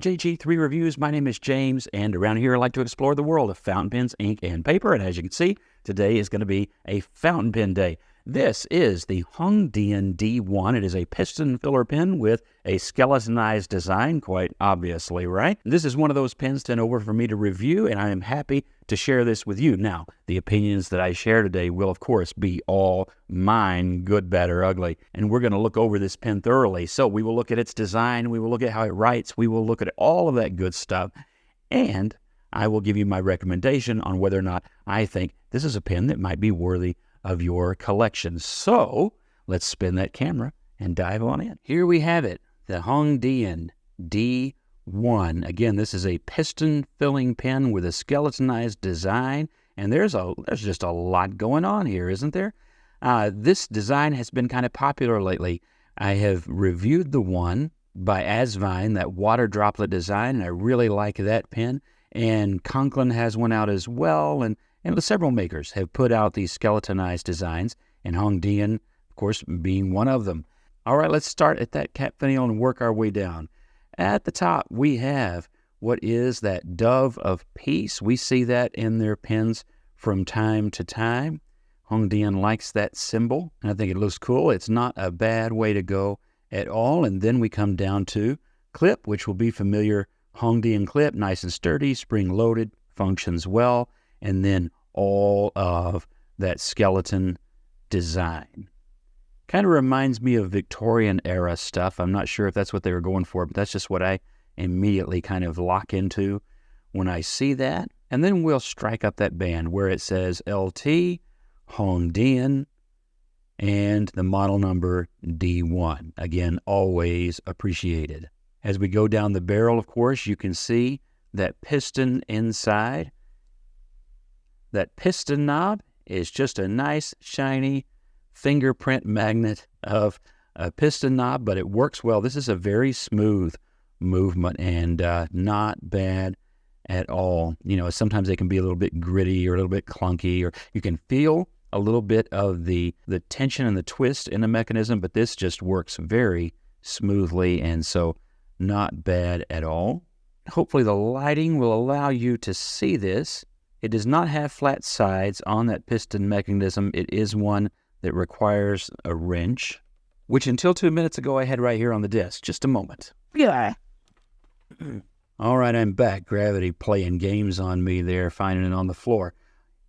JG3 Reviews. My name is James, and around here I like to explore the world of fountain pens, ink, and paper. And as you can see, today is going to be a fountain pen day. This is the Hongdian D1. It is a piston filler pen with a skeletonized design, quite obviously, right? This is one of those pens sent over for me to review, and I am happy to share this with you. Now, the opinions that I share today will, of course, be all mine, good, bad, or ugly. And we're going to look over this pen thoroughly. So we will look at its design, we will look at how it writes, we will look at all of that good stuff, and I will give you my recommendation on whether or not I think this is a pen that might be worthy of your collection. So let's spin that camera and dive on in. Here we have it, the Hongdian D1. Again, this is a piston filling pen with a skeletonized design, and there's just a lot going on here, isn't there? This design has been kind of popular lately. I have reviewed the one by Asvine, that water droplet design, and I really like that pen. And Conklin has one out as well, and several makers have put out these skeletonized designs, and Hongdian, of course, being one of them. All right, let's start at that cap finial and work our way down. At the top, we have what is that dove of peace. We see that in their pens from time to time. Hongdian likes that symbol, and I think it looks cool. It's not a bad way to go at all. And then we come down to clip, which will be familiar. Hongdian clip, nice and sturdy, spring-loaded, functions well, and then all of that skeleton design. Kind of reminds me of Victorian-era stuff. I'm not sure if that's what they were going for, but that's just what I immediately kind of lock into when I see that. And then we'll strike up that band where it says LT, Hongdian, and the model number D1. Again, always appreciated. As we go down the barrel, of course, you can see that piston inside. That piston knob is just a nice, shiny fingerprint magnet of a piston knob, but it works well. This is a very smooth movement and not bad at all. You know, sometimes they can be a little bit gritty or a little bit clunky, or you can feel a little bit of the tension and the twist in the mechanism, but this just works very smoothly, and so not bad at all. Hopefully the lighting will allow you to see this. It does not have flat sides on that piston mechanism. It is one that requires a wrench, which until 2 minutes ago I had right here on the desk. Just a moment. Yeah. All right, I'm back. Gravity playing games on me there, finding it on the floor.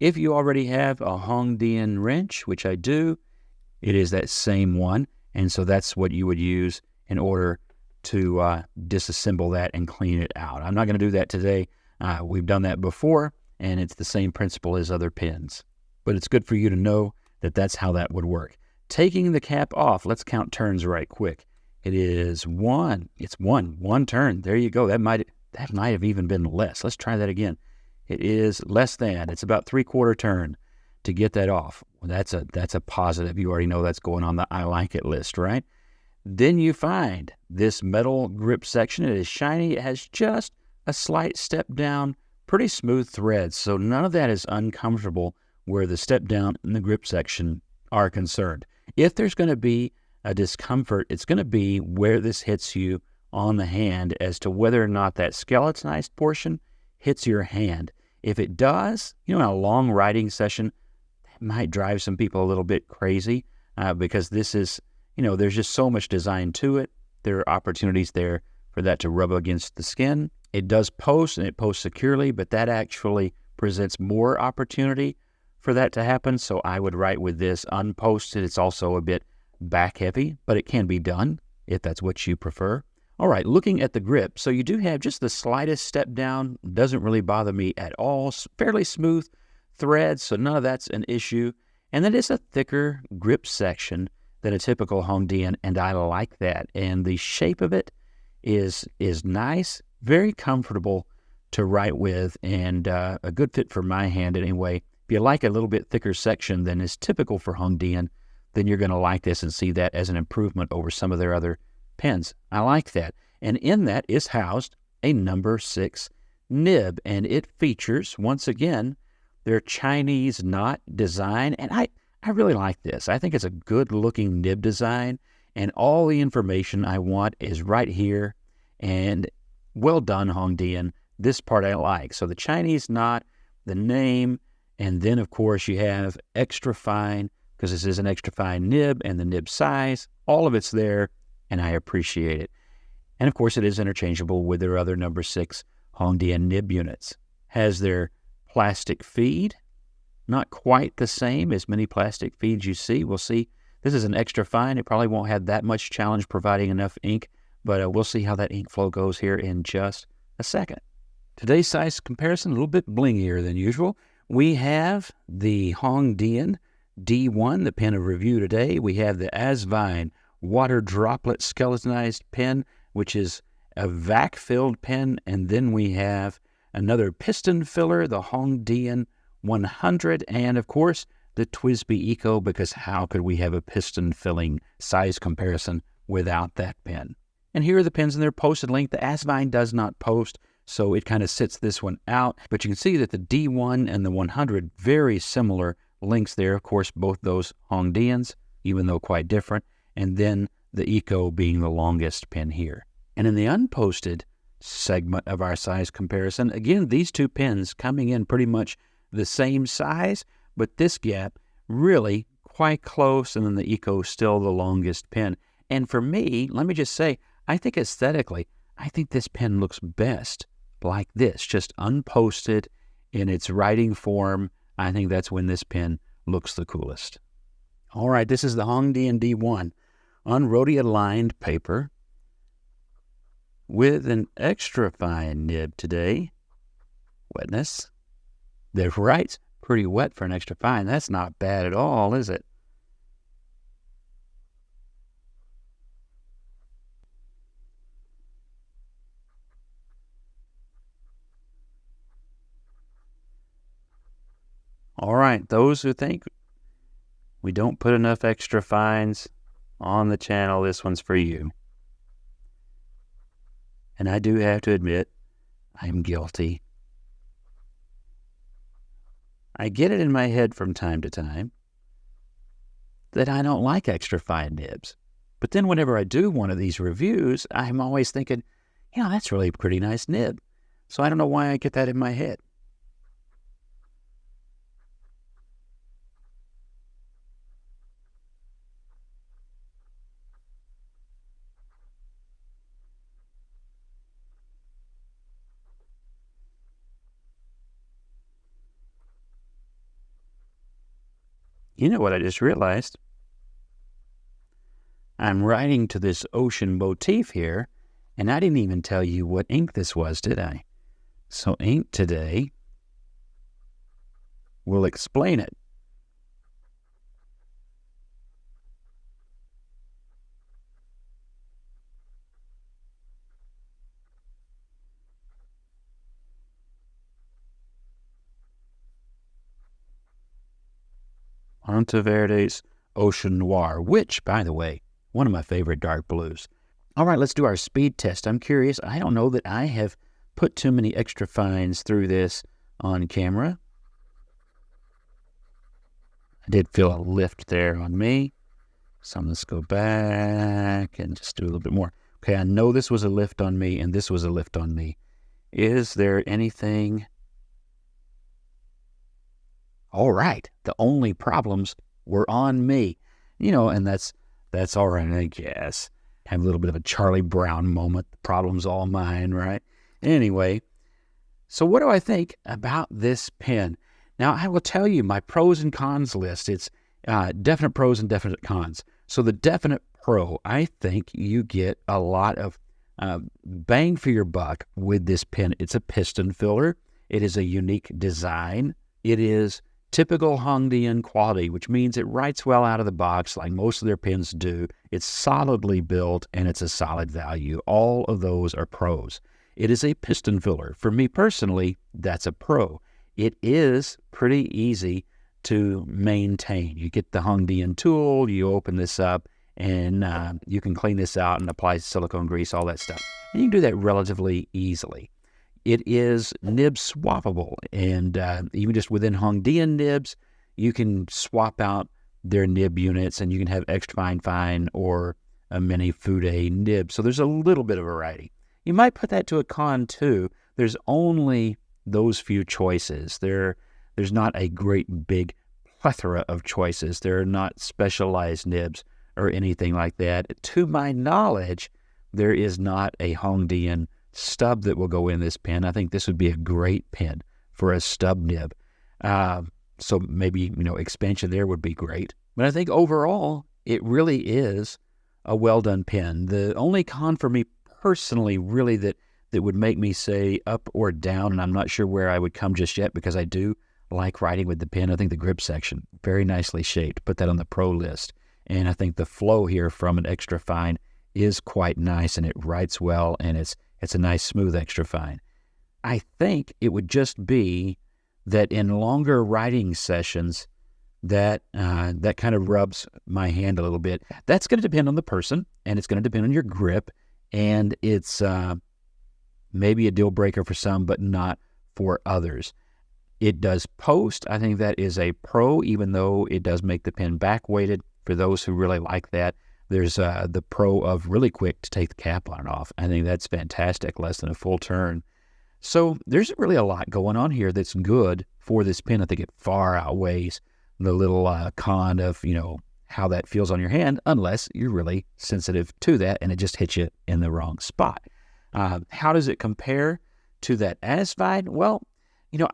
If you already have a Hongdian wrench, which I do, it is that same one, and so that's what you would use in order to disassemble that and clean it out. I'm not going to do that today. We've done that before, and it's the same principle as other pens. But it's good for you to know that that's how that would work. Taking the cap off, let's count turns right quick. It is one. It's one turn. There you go. That might have even been less. Let's try that again. It is less than. It's about 3/4 turn to get that off. Well, that's a positive. You already know that's going on the I like it list, right? Then you find this metal grip section. It is shiny. It has just a slight step down, pretty smooth threads. So none of that is uncomfortable where the step down and the grip section are concerned. If there's going to be a discomfort, it's going to be where this hits you on the hand as to whether or not that skeletonized portion hits your hand. If it does, you know, in a long writing session, that might drive some people a little bit crazy because this is, you know, there's just so much design to it. There are opportunities there for that to rub against the skin. It does post, and it posts securely, but that actually presents more opportunity for that to happen. So I would write with this unposted. It's also a bit back heavy, but it can be done if that's what you prefer. All right, looking at the grip, so you do have just the slightest step down. Doesn't really bother me at all. Fairly smooth threads, so none of that's an issue. And then it's a thicker grip section than a typical Hongdian, and I like that. And the shape of it is nice, very comfortable to write with, and a good fit for my hand anyway. If you like a little bit thicker section than is typical for Hongdian, then you're going to like this and see that as an improvement over some of their other pens. I like that. And in that is housed a number 6 nib, and it features, once again, their Chinese knot design, and I really like this. I think it's a good-looking nib design, and all the information I want is right here, and Well done, Hongdian. This part I like. So the Chinese knot, the name, and then, of course, you have extra fine, because this is an extra fine nib, and the nib size. All of it's there, and I appreciate it. And, of course, it is interchangeable with their other number 6 Hongdian nib units. Has their plastic feed. Not quite the same as many plastic feeds you see. We'll see. This is an extra fine. It probably won't have that much challenge providing enough ink, but we'll see how that ink flow goes here in just a second. Today's size comparison, a little bit blingier than usual. We have the Hongdian D1, the pen of review today. We have the Asvine water droplet skeletonized pen, which is a vac-filled pen. And then we have another piston filler, the Hongdian 100, and of course, the TWSBI Eco, because how could we have a piston filling size comparison without that pen? And here are the pens in their posted link. The Asvine does not post, so it kind of sits this one out. But you can see that the D1 and the 100, very similar links there. Of course, both those Hongdians, even though quite different. And then the Eco being the longest pen here. And in the unposted segment of our size comparison, again, these two pens coming in pretty much the same size, but this gap really quite close, and then the Eco still the longest pen. And for me, let me just say, I think aesthetically, I think this pen looks best like this, just unposted in its writing form. I think that's when this pen looks the coolest. All right, this is the Hongdian D1 on rhodia lined paper with an extra fine nib today. Wetness. They're right, pretty wet for an extra fine. That's not bad at all, is it? All right, those who think we don't put enough extra fines on the channel, this one's for you. And I do have to admit, I'm guilty. I get it in my head from time to time that I don't like extra fine nibs. But then whenever I do one of these reviews, I'm always thinking, that's really a pretty nice nib. So I don't know why I get that in my head. You know what I just realized? I'm writing to this ocean motif here, and I didn't even tell you what ink this was, did I? So ink today will explain it. Monteverde's Ocean Noir, which, by the way, one of my favorite dark blues. All right, let's do our speed test. I'm curious. I don't know that I have put too many extra fines through this on camera. I did feel a lift there on me. So let's go back and just do a little bit more. Okay, I know this was a lift on me, and this was a lift on me. Is there anything? All right, the only problems were on me. And that's all right, I guess. Have a little bit of a Charlie Brown moment. The problem's all mine, right? Anyway, so what do I think about this pen? Now, I will tell you my pros and cons list. It's definite pros and definite cons. So the definite pro, I think you get a lot of bang for your buck with this pen. It's a piston filler. It is a unique design. It is typical Hongdian quality, which means it writes well out of the box like most of their pens do. It's solidly built, and it's a solid value. All of those are pros. It is a piston filler. For me personally, that's a pro. It is pretty easy to maintain. You get the Hongdian tool, you open this up, and you can clean this out and apply silicone grease, all that stuff. And you can do that relatively easily. It is nib swappable, and even just within Hongdian nibs, you can swap out their nib units, and you can have extra fine or a mini fude nib. So there's a little bit of variety. you might put that to a con too. There's only those few choices. There's not a great big plethora of choices. There are not specialized nibs or anything like that. To my knowledge, there is not a Hongdian stub that will go in this pen. I think this would be a great pen for a stub nib. So maybe, expansion there would be great. But I think overall, it really is a well-done pen. The only con for me personally, really, that would make me say up or down, and I'm not sure where I would come just yet, because I do like writing with the pen. I think the grip section, very nicely shaped. Put that on the pro list. And I think the flow here from an extra fine is quite nice, and it writes well, and it's a nice smooth extra fine. I think it would just be that in longer writing sessions, that kind of rubs my hand a little bit. That's going to depend on the person, and it's going to depend on your grip, and it's maybe a deal breaker for some, but not for others. It does post. I think that is a pro, even though it does make the pen back weighted. For those who really like that, there's the pro of really quick to take the cap on and off. I think that's fantastic, less than a full turn. So there's really a lot going on here that's good for this pen. I think it far outweighs the little con of, how that feels on your hand, unless you're really sensitive to that and it just hits you in the wrong spot. How does it compare to that Asvine? Well,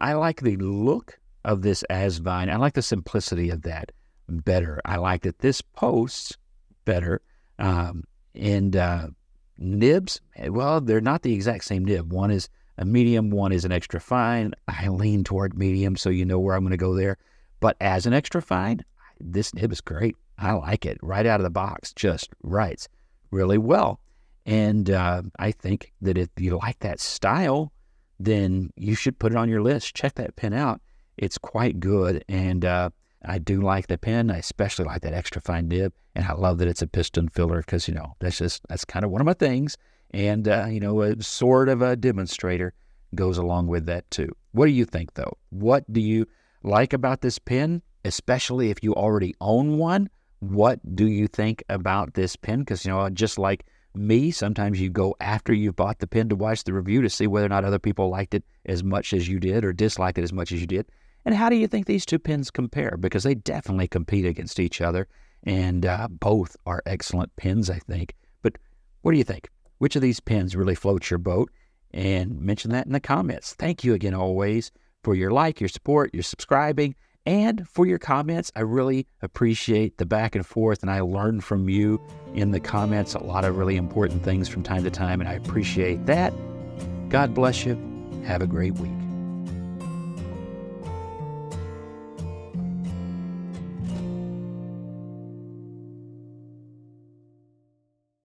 I like the look of this Asvine. I like the simplicity of that better. I like that this posts better. And nibs, well, they're not the exact same nib. One is a medium, one is an extra fine. I lean toward medium, so you know where I'm going to go there. But as an extra fine, this nib is great. I like it. Right out of the box, just writes really well. And I think that if you like that style, then you should put it on your list. Check that pen out. It's quite good. And I do like the pen. I especially like that extra fine nib. And I love that it's a piston filler because, that's kind of one of my things. And, a sort of a demonstrator goes along with that too. What do you think, though? What do you like about this pen, especially if you already own one? What do you think about this pen? Because, just like me, sometimes you go after you've bought the pen to watch the review to see whether or not other people liked it as much as you did or disliked it as much as you did. And how do you think these two pens compare? Because they definitely compete against each other, and both are excellent pens, I think. But what do you think? Which of these pens really floats your boat? And mention that in the comments. Thank you again always for your like, your support, your subscribing, and for your comments. I really appreciate the back and forth, and I learn from you in the comments a lot of really important things from time to time, and I appreciate that. God bless you. Have a great week.